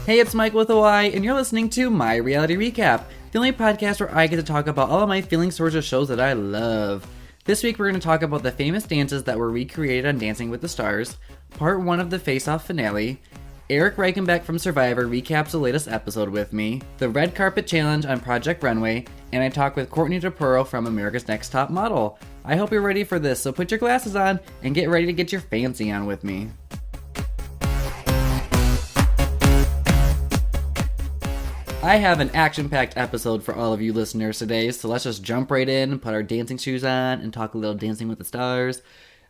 Hey, it's Mike with a Y, and you're listening to My Reality Recap, the only podcast where I get to talk about all of my feelings towards the shows that I love. This week we're going to talk about the famous dances that were recreated on Dancing with the Stars, part 1 of the Face-Off finale, Erik Reichenbach from Survivor recaps the latest episode with me, the Red Carpet Challenge on Project Runway, and I talk with Courtney DuPerow from America's Next Top Model. I hope you're ready for this, so put your glasses on and get ready to get your fancy on with me. I have an action-packed episode for all of you listeners today, so let's just jump right in, put our dancing shoes on, and talk a little Dancing with the Stars.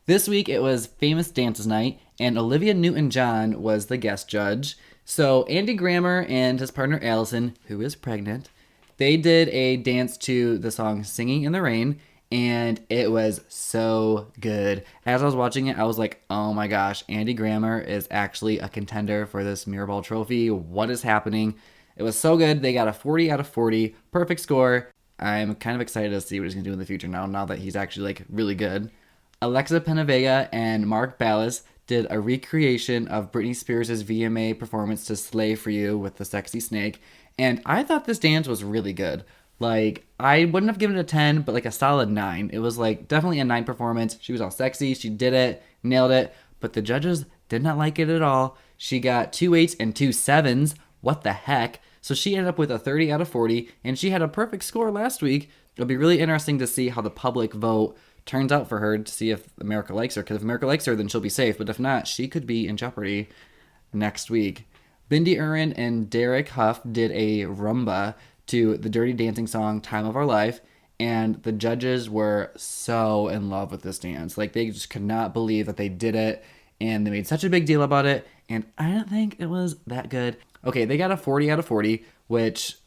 This week it was Famous Dances Night, and Olivia Newton-John was the guest judge. So Andy Grammer and his partner Allison, who is pregnant, they did a dance to the song Singing in the Rain, and it was so good. As I was watching it, I was like, oh my gosh, Andy Grammer is actually a contender for this Mirrorball trophy. What is happening? It was so good. They got a 40 out of 40. Perfect score. I'm kind of excited to see what he's going to do in the future now that he's actually really good. Alexa Penavega and Mark Ballas did a recreation of Britney Spears' VMA performance to Slay For You with the sexy snake. And I thought this dance was really good. I wouldn't have given it a 10, but a solid 9. It was definitely a 9 performance. She was all sexy. She did it. Nailed it. But the judges did not like it at all. She got 2 8s and 2 7s. What the heck? So she ended up with a 30 out of 40, and she had a perfect score last week. It'll be really interesting to see how the public vote turns out for her to see if America likes her, because if America likes her, then she'll be safe. But if not, she could be in jeopardy next week. Bindi Urin and Derek Huff did a rumba to the Dirty Dancing song Time of Our Life, and the judges were so in love with this dance. They just could not believe that they did it, and they made such a big deal about it, and I don't think it was that good. Okay, they got a 40 out of 40, which,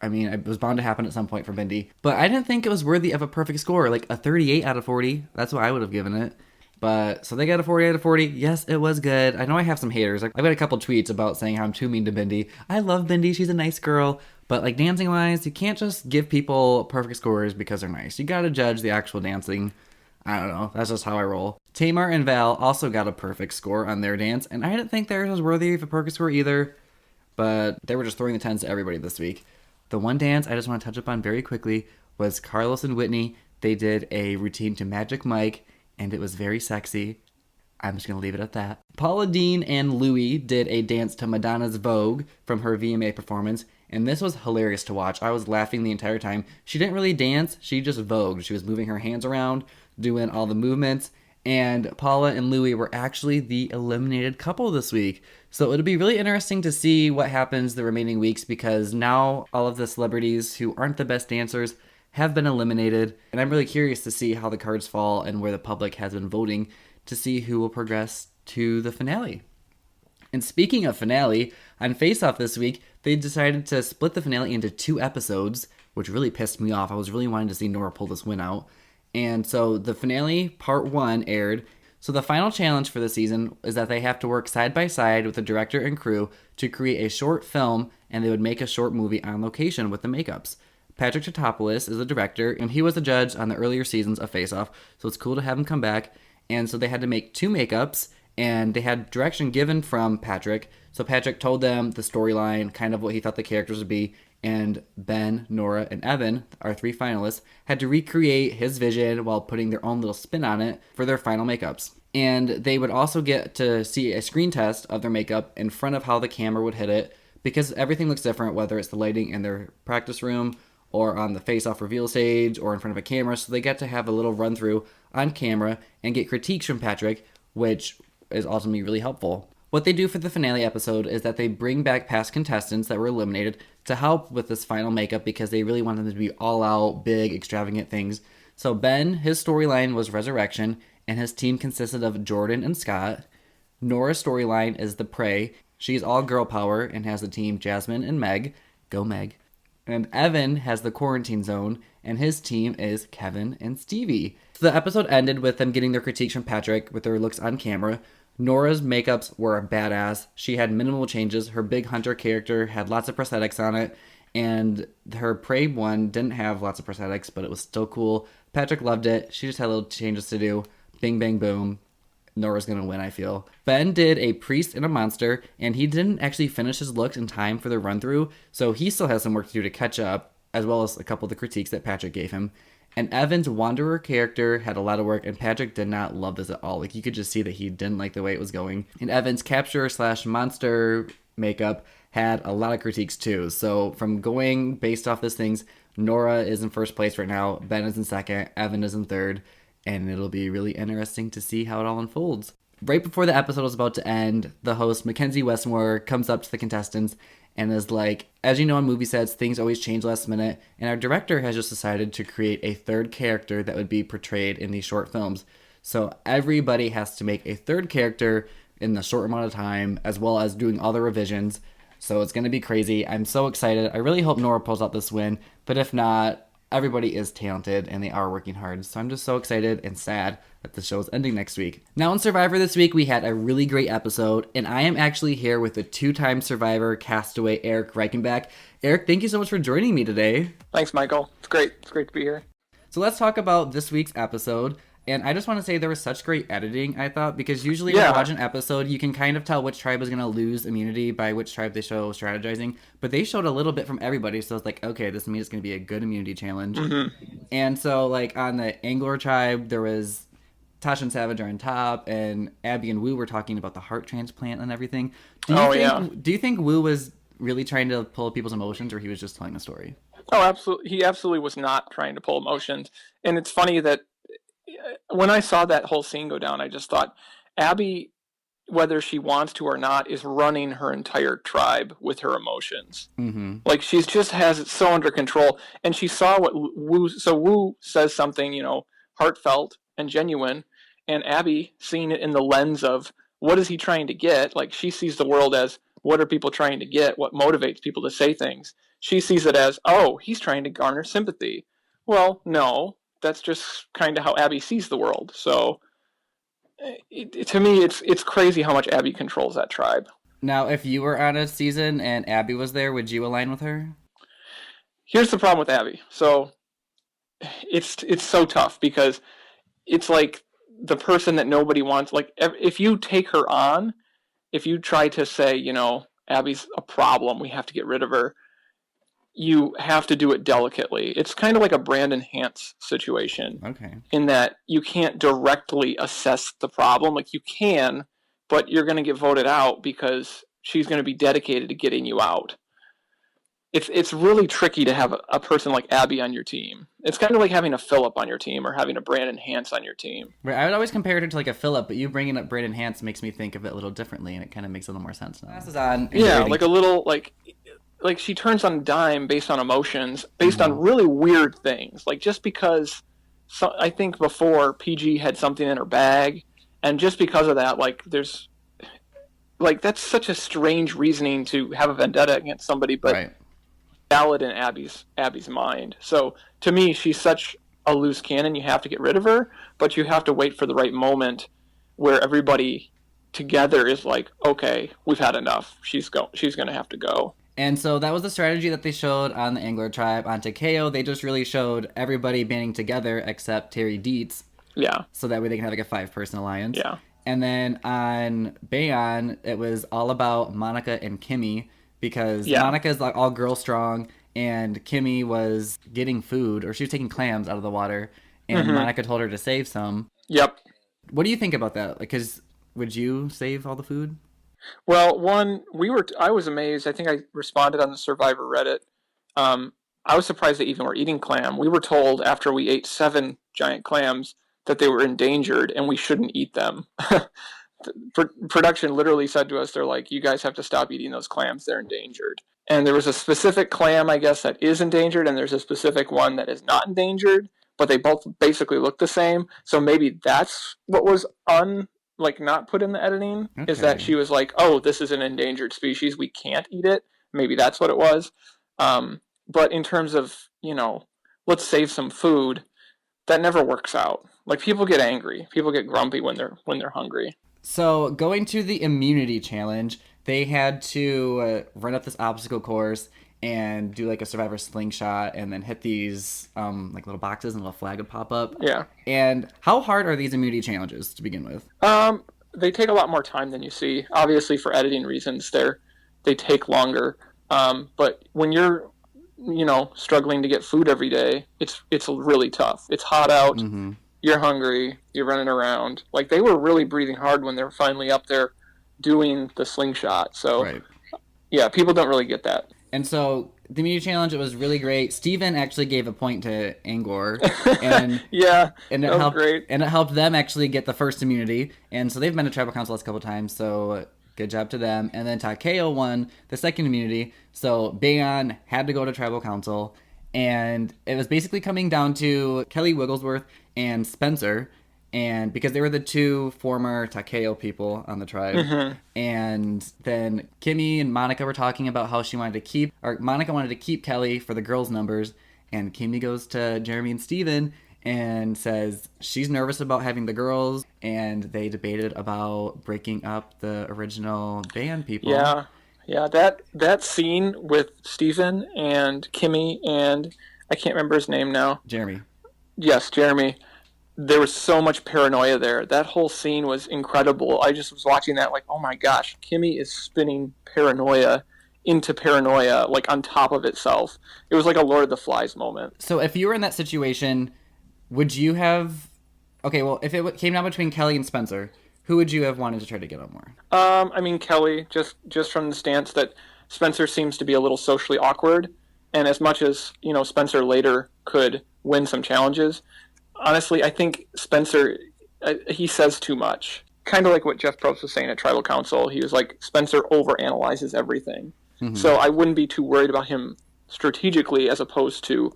it was bound to happen at some point for Bindi. But I didn't think it was worthy of a perfect score, a 38 out of 40. That's what I would have given it. But, so they got a 40 out of 40. Yes, it was good. I know I have some haters. I've got a couple tweets about saying how I'm too mean to Bindi. I love Bindi. She's a nice girl. But, dancing-wise, you can't just give people perfect scores because they're nice. You gotta judge the actual dancing. I don't know. That's just how I roll. Tamar and Val also got a perfect score on their dance. And I didn't think theirs was worthy of a perfect score either. But they were just throwing the 10s to everybody this week. The one dance I just want to touch upon very quickly was Carlos and Whitney. They did a routine to Magic Mike, and it was very sexy. I'm just going to leave it at that. Paula Deen and Louis did a dance to Madonna's Vogue from her VMA performance, and this was hilarious to watch. I was laughing the entire time. She didn't really dance, she just vogued. She was moving her hands around, doing all the movements, and Paula and Louis were actually the eliminated couple this week. So it'll be really interesting to see what happens the remaining weeks, because now all of the celebrities who aren't the best dancers have been eliminated. And I'm really curious to see how the cards fall and where the public has been voting to see who will progress to the finale. And speaking of finale, on Face Off this week, they decided to split the finale into 2 episodes, which really pissed me off. I was really wanting to see Nora pull this win out. And so the finale, part 1, aired. So the final challenge for the season is that they have to work side by side with the director and crew to create a short film, and they would make a short movie on location with the makeups. Patrick Tatopoulos is the director, and he was the judge on the earlier seasons of Face Off, so it's cool to have him come back. And so they had to make 2 makeups, and they had direction given from Patrick. So Patrick told them the storyline, kind of what he thought the characters would be, and Ben, Nora, and Evan, our 3 finalists, had to recreate his vision while putting their own little spin on it for their final makeups. And they would also get to see a screen test of their makeup in front of how the camera would hit it, because everything looks different, whether it's the lighting in their practice room or on the face-off reveal stage or in front of a camera. So they get to have a little run-through on camera and get critiques from Patrick, which is ultimately really helpful. What they do for the finale episode is that they bring back past contestants that were eliminated to help with this final makeup, because they really want them to be all out, big, extravagant things. So Ben, his storyline was Resurrection, and his team consisted of Jordan and Scott. Nora's storyline is The Prey. She's all girl power and has the team Jasmine and Meg. Go Meg. And Evan has the Quarantine Zone, and his team is Kevin and Stevie. So the episode ended with them getting their critiques from Patrick with their looks on camera. Nora's makeups were badass. She had minimal changes. Her Big Hunter character had lots of prosthetics on it, and her Prey one didn't have lots of prosthetics, but it was still cool. Patrick loved it. She just had little changes to do. Bing, bang, boom. Nora's going to win, I feel. Ben did a priest and a monster, and he didn't actually finish his looks in time for the run-through, so he still has some work to do to catch up, as well as a couple of the critiques that Patrick gave him. And Evan's Wanderer character had a lot of work, and Patrick did not love this at all. Like, you could just see that he didn't like the way it was going. And Evan's capture/monster makeup had a lot of critiques too. So from going based off these things, Nora is in first place right now, Ben is in second, Evan is in third, and it'll be really interesting to see how it all unfolds. Right before the episode was about to end, the host, Mackenzie Westmore, comes up to the contestants and is like, as you know on movie sets, things always change last minute, and our director has just decided to create a third character that would be portrayed in these short films. So everybody has to make a third character in the short amount of time, as well as doing all the revisions. So it's going to be crazy. I'm so excited. I really hope Nora pulls out this win, but if not, everybody is talented and they are working hard. So I'm just so excited and sad that the show is ending next week. Now in Survivor this week, we had a really great episode, and I am actually here with the two-time Survivor castaway Erik Reichenbach. Erik, thank you so much for joining me today. Thanks, Michael. It's great. It's great to be here. So let's talk about this week's episode. And I just want to say there was such great editing, I thought, because usually when you watch an episode, you can kind of tell which tribe is going to lose immunity by which tribe they show strategizing. But they showed a little bit from everybody, so it's like, okay, this means it's going to be a good immunity challenge. Mm-hmm. And so, like, on the Angler tribe, there was Tasha and Savage are on top, and Abby and Wu were talking about the heart transplant and everything. Do you think Wu was really trying to pull people's emotions, or he was just telling a story? Oh, absolutely. He absolutely was not trying to pull emotions. And it's funny that when I saw that whole scene go down, I just thought, Abby, whether she wants to or not, is running her entire tribe with her emotions. Mm-hmm. Like, she just has it so under control. And she saw what Wu... So Wu says something, heartfelt and genuine. And Abby, seeing it in the lens of, what is he trying to get? Like, she sees the world as, what are people trying to get? What motivates people to say things? She sees it as, oh, he's trying to garner sympathy. Well, no. That's just kind of how Abby sees the world. So, to me, it's crazy how much Abby controls that tribe. Now, if you were on a season and Abby was there, would you align with her? Here's the problem with Abby. So, it's so tough because it's like the person that nobody wants. Like, if you take her on, if you try to say, Abby's a problem, we have to get rid of her, you have to do it delicately. It's kind of like a Brandon Hance situation. Okay. In that you can't directly assess the problem. Like, you can, but you're going to get voted out because she's going to be dedicated to getting you out. It's really tricky to have a person like Abby on your team. It's kind of like having a Phillip on your team or having a Brandon Hance on your team. Right, I would always compare it to like a Phillip, but you bringing up Brandon Hance makes me think of it a little differently, and it kind of makes a little more sense now. This is on. Yeah, like a little like she turns on a dime based on emotions, based on really weird things. Like, just because I think before PG had something in her bag, and just because of that, like, there's like, that's such a strange reasoning to have a vendetta against somebody, but valid in Abby's mind. So to me, she's such a loose cannon. You have to get rid of her, but you have to wait for the right moment where everybody together is like, okay, we've had enough. She's going to have to go. And so that was the strategy that they showed on the Angler tribe. On Takeo, they just really showed everybody banding together except Terry Dietz. Yeah. So that way they can have like a 5-person alliance. Yeah. And then on Bayon, it was all about Monica and Kimmy, because Monica's like all girl strong, and Kimmy was getting food, or she was taking clams out of the water, and Monica told her to save some. Yep. What do you think about that? Because would you save all the food? Well, I was amazed. I think I responded on the Survivor Reddit. I was surprised they even were eating clam. We were told after we ate 7 giant clams that they were endangered and we shouldn't eat them. Production literally said to us, they're like, you guys have to stop eating those clams. They're endangered. And there was a specific clam, I guess, that is endangered, and there's a specific one that is not endangered, but they both basically look the same. So maybe that's what was not put in the editing, is that she was like, oh, this is an endangered species, we can't eat it. Maybe that's what it was. But in terms of, let's save some food, that never works out. Like, people get angry. People get grumpy when they're hungry. So going to the immunity challenge, they had to run up this obstacle course, and do like a survivor slingshot and then hit these like little boxes and a little flag would pop up. Yeah. And how hard are these immunity challenges to begin with? They take a lot more time than you see. Obviously, for editing reasons, they take longer. But when you're, struggling to get food every day, it's really tough. It's hot out. Mm-hmm. You're hungry. You're running around. Like, they were really breathing hard when they were finally up there doing the slingshot. So, right. Yeah, people don't really get that. And so the immunity challenge, it was really great. Steven actually gave a point to Angor. And yeah, and it helped, great. And it helped them actually get the first immunity. And so they've been to tribal council a couple times, so good job to them. And then Takeo won the second immunity. So Bayon had to go to tribal council. And it was basically coming down to Kelly Wigglesworth and Spencer. And because they were the two former Takeo people on the tribe. Mm-hmm. And then Kimmy and Monica were talking about how Monica wanted to keep Kelly for the girls' numbers. And Kimmy goes to Jeremy and Steven and says she's nervous about having the girls. And they debated about breaking up the original band people. Yeah, that scene with Steven and Kimmy and I can't remember his name now. Jeremy. Yes, Jeremy. There was so much paranoia there. That whole scene was incredible. I just was watching that like, oh my gosh, Kimmy is spinning paranoia into paranoia, like on top of itself. It was like a Lord of the Flies moment. So if you were in that situation, would you have... Okay, well, if it came down between Kelly and Spencer, who would you have wanted to try to get on more? I mean, Kelly, just from the stance that Spencer seems to be a little socially awkward. And as much as, Spencer later could win some challenges... Honestly, I think Spencer, he says too much. Kind of like what Jeff Probst was saying at Tribal Council. He was like, Spencer overanalyzes everything. Mm-hmm. So I wouldn't be too worried about him strategically as opposed to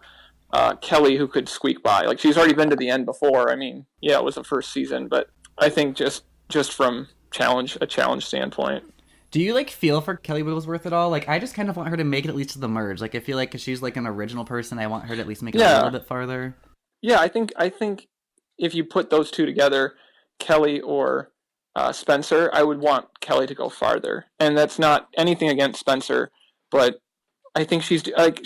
Kelly, who could squeak by. Like, she's already been to the end before. I mean, yeah, it was the first season. But I think just from a challenge standpoint. Do you, feel for Kelly Wigglesworth at all? I just kind of want her to make it at least to the merge. I feel like 'cause she's, an original person, I want her to at least make it a little bit farther. Yeah, I think if you put those two together, Kelly or Spencer, I would want Kelly to go farther. And that's not anything against Spencer, but I think she's kind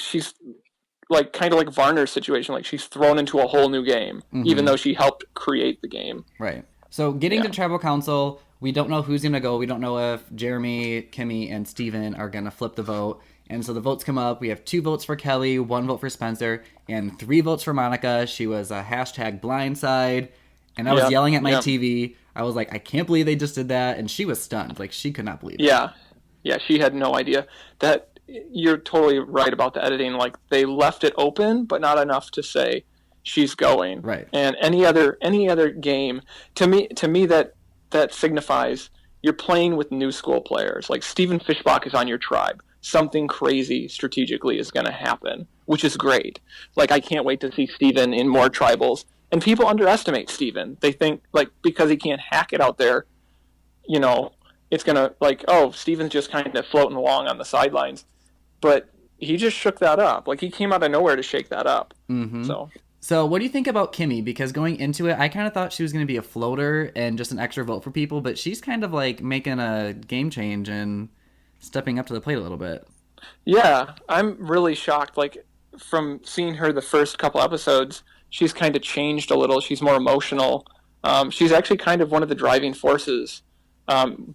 of like Varner's situation. Like, she's thrown into a whole new game, mm-hmm. even though she helped create the game. Right. So getting to Tribal Council, we don't know who's going to go. We don't know if Jeremy, Kimmy, and Steven are going to flip the vote. And so the votes come up. We have 2 votes for Kelly, 1 vote for Spencer, and 3 votes for Monica. She was a #blindside. And I was yelling at my TV. I was like, I can't believe they just did that. And she was stunned. She could not believe it. Yeah, she had no idea. You're totally right about the editing. They left it open, but not enough to say she's going. Right. And any other game, to me that signifies you're playing with new school players. Like, Steven Fishbach is on your tribe. Something crazy strategically is going to happen, which is great. I can't wait to see Steven in more tribals. And people underestimate Steven. They think, because he can't hack it out there, it's going to, Steven's just kind of floating along on the sidelines. But he just shook that up. He came out of nowhere to shake that up. Mm-hmm. So what do you think about Kimmy? Because going into it, I kind of thought she was going to be a floater and just an extra vote for people, but she's kind of making a game change and stepping up to the plate a little bit. Yeah, I'm really shocked. From seeing her the first couple episodes, she's kind of changed a little. She's more emotional. She's actually kind of one of the driving forces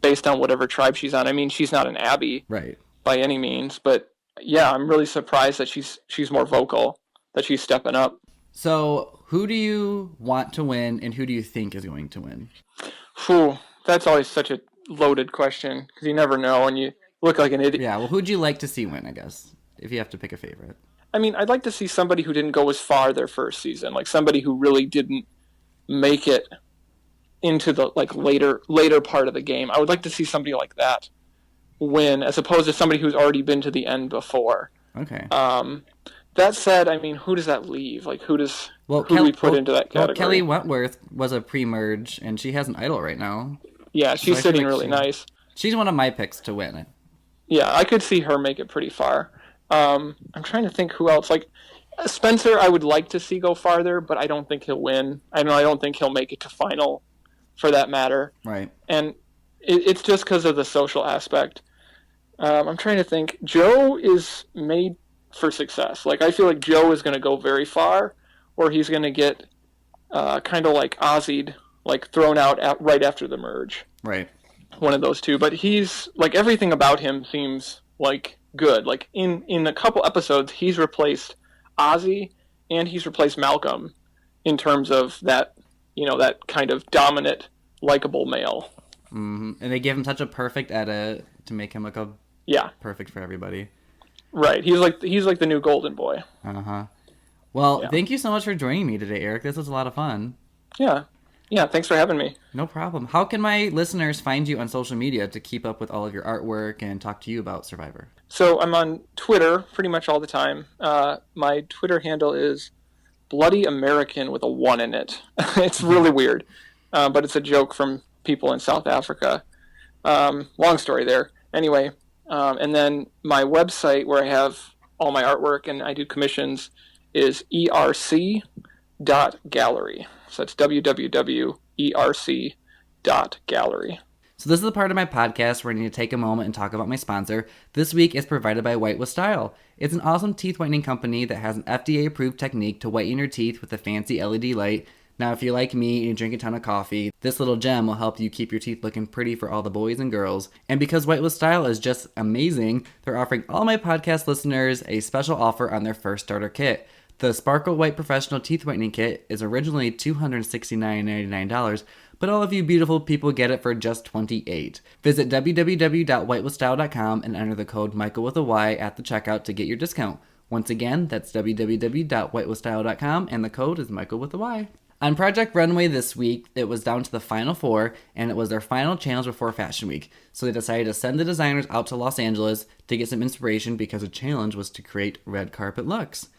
based on whatever tribe she's on. I mean, she's not an Abby right by any means, but yeah, I'm really surprised that she's more vocal, that she's stepping up. So who do you want to win, and who do you think is going to win? Phew, that's always such a loaded question, because you never know, and you look like an idiot. Yeah, well, who'd you like to see win, I guess, if you have to pick a favorite? I mean, I'd like to see somebody who didn't go as far their first season, somebody who really didn't make it into the later part of the game. I would like to see somebody like that win, as opposed to somebody who's already been to the end before. Okay. That said, I mean, who does that leave? Who do we put into that category? Well, Kelly Wentworth was a pre-merge, and she has an idol right now. Yeah, she's sitting really nice. She's one of my picks to win it. Yeah, I could see her make it pretty far. I'm trying to think who else. Spencer, I would like to see go farther, but I don't think he'll win. I don't think he'll make it to final, for that matter. Right. And it's just because of the social aspect. I'm trying to think. Joe is made for success. Like I feel like Joe is going to go very far, or he's going to get kind of like Ozzy'd, like thrown out right after the merge. Right. One of those two. But he's like everything about him seems like good. Like in a couple episodes, he's replaced Ozzy and he's replaced Malcolm in terms of that that kind of dominant, likable male. And they gave him such a perfect edit to make him look Yeah, perfect for everybody. right. He's like the new golden boy. Uh-huh. Well, Yeah, thank you so much for joining me today, Erik. This was a lot of fun. yeah, yeah. Thanks for having me. No problem. How can my listeners find you on social media to keep up with all of your artwork and talk to you about Survivor? So I'm on Twitter pretty much all the time. My Twitter handle is Bloody American with a one in it. It's really weird, but it's a joke from people in South Africa. Long story there. Anyway, and then my website where I have all my artwork and I do commissions is erc.gallery. So it's www.erc.gallery. So this is the part of my podcast where I need to take a moment and talk about my sponsor. This week is provided by White with Style. It's an awesome teeth whitening company that has an FDA-approved technique to whiten your teeth with a fancy LED light. Now, if you're like me and you drink a ton of coffee, this little gem will help you keep your teeth looking pretty for all the boys and girls. And because White with Style is just amazing, they're offering all my podcast listeners a special offer on their first starter kit. The Sparkle White Professional Teeth Whitening Kit is originally $269.99, but all of you beautiful people get it for just $28. Visit www.whitewithstyle.com and enter the code Michael with a Y at the checkout to get your discount. Once again, that's www.whitewithstyle.com and the code is Michael with a Y. On Project Runway this week, it was down to the final four, and it was their final challenge before Fashion Week. So they decided to send the designers out to Los Angeles to get some inspiration because the challenge was to create red carpet looks.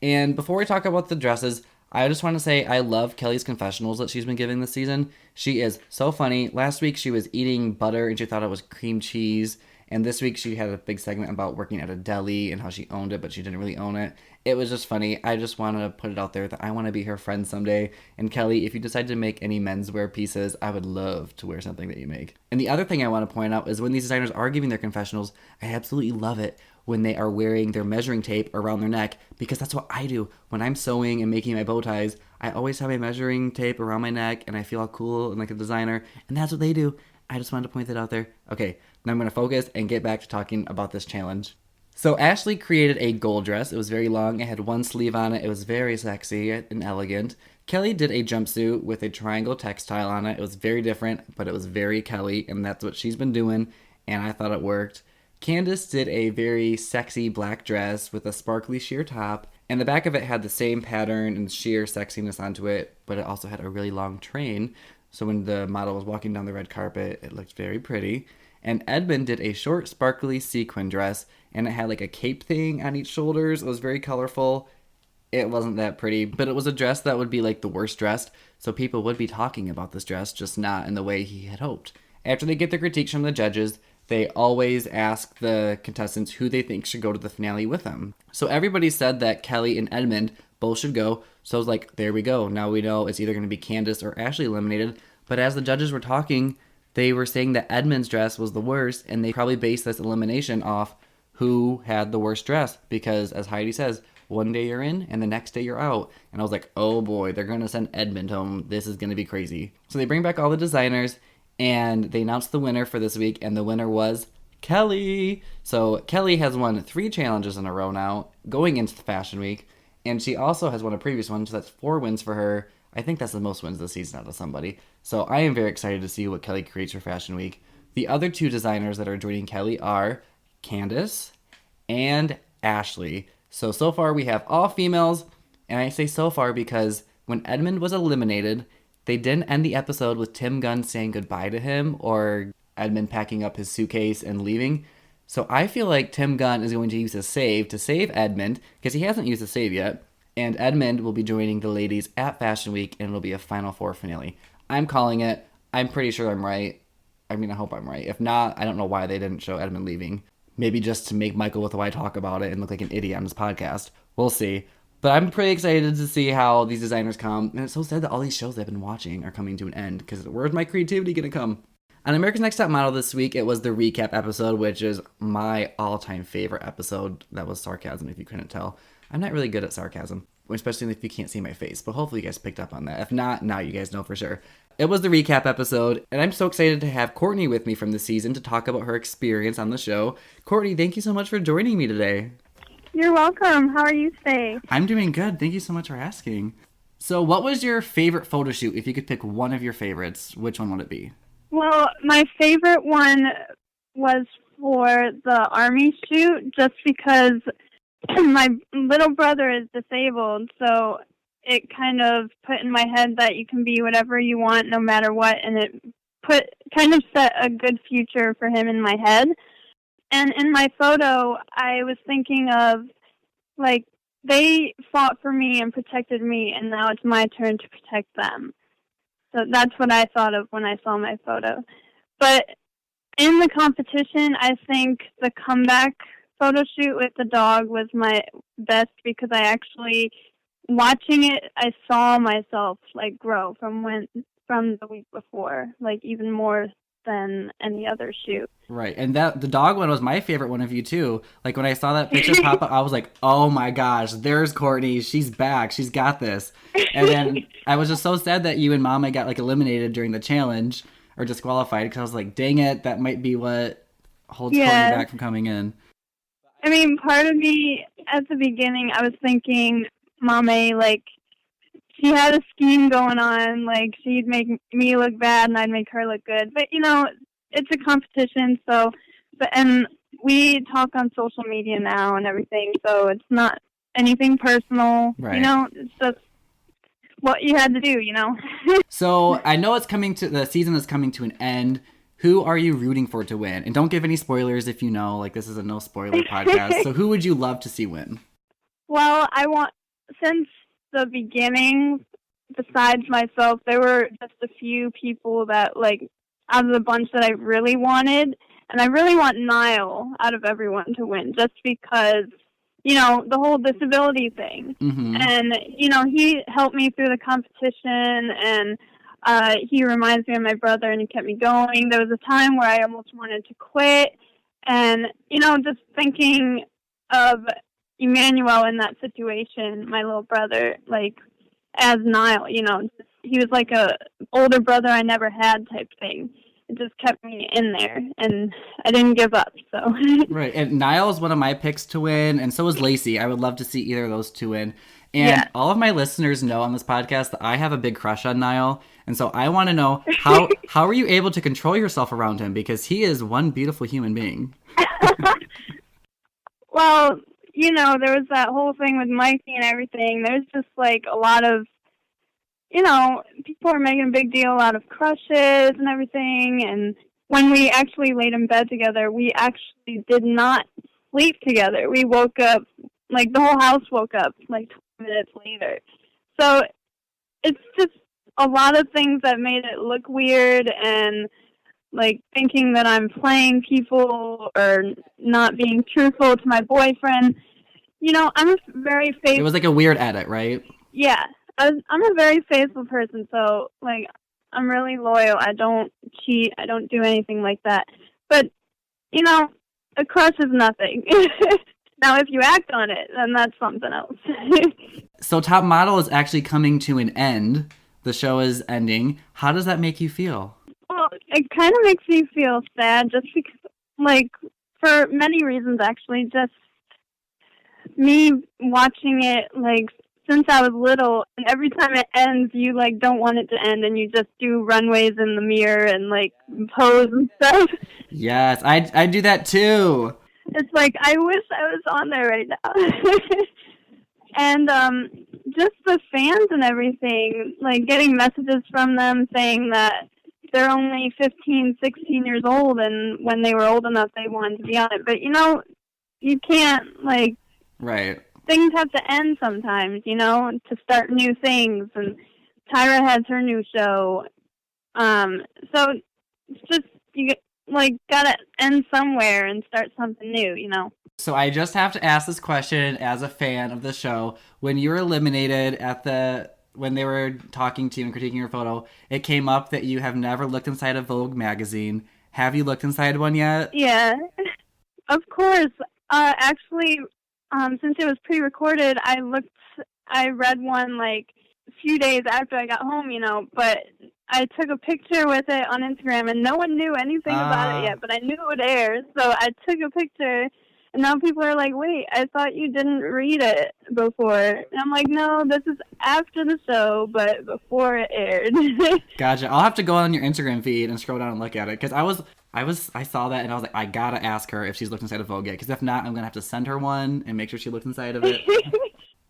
And before we talk about the dresses, I just want to say I love Kelly's confessionals that she's been giving this season. She is so funny. Last week she was eating butter and she thought it was cream cheese. And this week she had a big segment about working at a deli and how she owned it, but she didn't really own it. It was just funny. I just want to put it out there that I want to be her friend someday. And Kelly, if you decide to make any menswear pieces, I would love to wear something that you make. And the other thing I want to point out is when these designers are giving their confessionals, I absolutely love it when they are wearing their measuring tape around their neck, because that's what I do. When I'm sewing and making my bow ties, I always have my measuring tape around my neck and I feel all cool and like a designer, and that's what they do. I just wanted to point that out there. Okay, now I'm going to focus and get back to talking about this challenge. So Ashley created a gold dress. It was very long. It had one sleeve on it. It was very sexy and elegant. Kelly did a jumpsuit with a triangle textile on it. It was very different, but it was very Kelly, and that's what she's been doing, and I thought it worked. Candace did a very sexy black dress with a sparkly sheer top, and the back of it had the same pattern and sheer sexiness onto it, but it also had a really long train, so when the model was walking down the red carpet, it looked very pretty. And Edmund did a short, sparkly sequin dress, and it had like a cape thing on each shoulders. It was very colorful. It wasn't that pretty, but it was a dress that would be like the worst dressed, so people would be talking about this dress, just not in the way he had hoped. After they get the critiques from the judges, they always ask the contestants who they think should go to the finale with them. So everybody said that Kelly and Edmund both should go. So I was like, there we go. Now we know it's either going to be Candace or Ashley eliminated. But as the judges were talking, they were saying that Edmund's dress was the worst, and they probably based this elimination off who had the worst dress. Because as Heidi says, one day you're in and the next day you're out. And I was like, oh boy, they're going to send Edmund home. This is going to be crazy. So they bring back all the designers, and they announced the winner for this week, and the winner was Kelly. So Kelly has won 3 challenges in a row now, going into the Fashion Week, and she also has won a previous one, so that's 4 wins for her. I think that's the most wins this season out of somebody. So I am very excited to see what Kelly creates for Fashion Week. The other 2 designers that are joining Kelly are Candace and Ashley. So far we have all females, and I say so far because when Edmund was eliminated, they didn't end the episode with Tim Gunn saying goodbye to him or Edmund packing up his suitcase and leaving. So I feel like Tim Gunn is going to use a save to save Edmund, because he hasn't used a save yet. And Edmund will be joining the ladies at Fashion Week, and it'll be a Final Four finale. I'm calling it. I'm pretty sure I'm right. I mean, I hope I'm right. If not, I don't know why they didn't show Edmund leaving. Maybe just to make Michael with a Y talk about it and look like an idiot on his podcast. We'll see. But I'm pretty excited to see how these designers come. And it's so sad that all these shows I've been watching are coming to an end, because where's my creativity going to come? On America's Next Top Model this week, it was the recap episode, which is my all-time favorite episode. That was sarcasm, if you couldn't tell. I'm not really good at sarcasm, especially if you can't see my face, but hopefully you guys picked up on that. If not, now you guys know for sure. It was the recap episode, and I'm so excited to have Courtney with me from the season to talk about her experience on the show. Courtney, thank you so much for joining me today. You're welcome. How are you today? I'm doing good. Thank you so much for asking. So what was your favorite photo shoot? If you could pick one of your favorites, which one would it be? Well, my favorite one was for the Army shoot, just because my little brother is disabled, so it kind of put in my head that you can be whatever you want no matter what, and it kind of set a good future for him in my head. And in my photo, I was thinking of, like, they fought for me and protected me, and now it's my turn to protect them. So that's what I thought of when I saw my photo. But in the competition, I think the comeback photo shoot with the dog was my best, because I actually, watching it, I saw myself, like, grow from the week before, like, even more than any other shoot. Right, and the dog one was my favorite one of you too. Like when I saw that picture pop up, I was like, "Oh my gosh, there's Courtney. She's back. She's got this." And then I was just so sad that you and Mama got like eliminated during the challenge or disqualified, because I was like, "Dang it, that might be what holds Courtney back from coming in." I mean, part of me at the beginning, I was thinking, Mama, like, she had a scheme going on, like, she'd make me look bad and I'd make her look good. But, you know, it's a competition, and we talk on social media now and everything, so it's not anything personal, right. You know, it's just what you had to do, you know. So, I know the season is coming to an end. Who are you rooting for to win? And don't give any spoilers if you know, like, this is a no spoiler podcast. So who would you love to see win? Well, since the beginning, besides myself, there were just a few people that, like, out of the bunch that I really wanted, and I really want Niall out of everyone to win, just because, you know, the whole disability thing. Mm-hmm. And, you know, he helped me through the competition, and he reminds me of my brother, and he kept me going. There was a time where I almost wanted to quit, and, you know, just thinking of Emmanuel in that situation, my little brother, like, as Niall, you know, he was like a older brother I never had type thing. It just kept me in there, and I didn't give up, so. Right, and Niall's one of my picks to win, and so is Lacey. I would love to see either of those two win. And all of my listeners know on this podcast that I have a big crush on Niall, and so I want to know, how are you able to control yourself around him? Because he is one beautiful human being. Well, you know, there was that whole thing with Mikey and everything. There's just, like, a lot of, you know, people are making a big deal out of crushes and everything. And when we actually laid in bed together, we actually did not sleep together. We woke up, like, the whole house woke up, like, 20 minutes later. So it's just a lot of things that made it look weird, and, like, thinking that I'm playing people or not being truthful to my boyfriend. You know, I'm a very faithful... It was like a weird edit, right? Yeah. I'm a very faithful person, so, like, I'm really loyal. I don't cheat. I don't do anything like that. But, you know, a crush is nothing. Now, if you act on it, then that's something else. So Top Model is actually coming to an end. The show is ending. How does that make you feel? Well, it kind of makes me feel sad, just because, like, for many reasons, actually. Just me watching it, like, since I was little, and every time it ends, you, like, don't want it to end, and you just do runways in the mirror and, like, pose and stuff. Yes, I do that too. It's like, I wish I was on there right now. And just the fans and everything, like, getting messages from them saying that they're only 15, 16 years old, and when they were old enough, they wanted to be on it. But, you know, you can't, like... Right. Things have to end sometimes, you know, to start new things. And Tyra has her new show. So it's just, you gotta end somewhere and start something new, you know. So I just have to ask this question as a fan of the show. When you were eliminated at the when they were talking to you and critiquing your photo, it came up that you have never looked inside a Vogue magazine. Have you looked inside one yet? Yeah, of course. Actually, since it was pre-recorded, I read one like a few days after I got home, but I took a picture with it on Instagram, and no one knew anything about it yet, but I knew it would air, so I took a picture, and now people are like, wait, I thought you didn't read it before. And I'm like, no, this is after the show, but before it aired. Gotcha. I'll have to go on your Instagram feed and scroll down and look at it, because I saw that, and I was like, I gotta ask her if she's looked inside of Vogue yet, because if not, I'm gonna have to send her one and make sure she looked inside of it.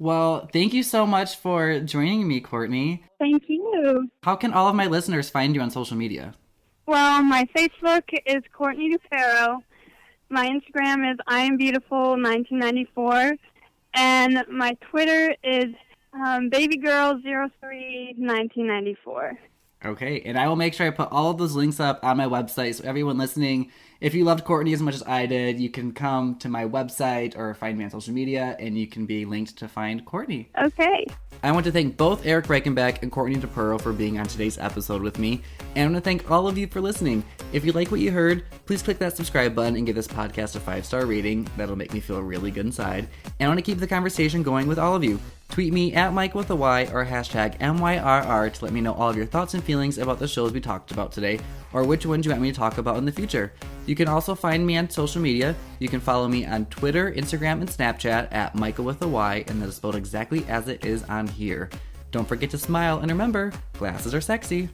Well, thank you so much for joining me, Courtney. Thank you. How can all of my listeners find you on social media? Well, my Facebook is Courtney DuPerow. My Instagram is IamBeautiful1994. And my Twitter is babygirl031994. Okay, and I will make sure I put all of those links up on my website, so everyone listening, if you loved Courtney as much as I did, you can come to my website or find me on social media, and you can be linked to find Courtney. Okay. I want to thank both Erik Reichenbach and Courtney DuPerow for being on today's episode with me, and I want to thank all of you for listening. If you like what you heard, please click that subscribe button and give this podcast a 5-star rating. That'll make me feel really good inside. And I want to keep the conversation going with all of you. Tweet me at Mike with a Y or hashtag MYRR to let me know all of your thoughts and feelings about the shows we talked about today, or which ones you want me to talk about in the future. You can also find me on social media. You can follow me on Twitter, Instagram, and Snapchat at Michael with a Y, and that is spelled exactly as it is on here. Don't forget to smile, and remember, glasses are sexy.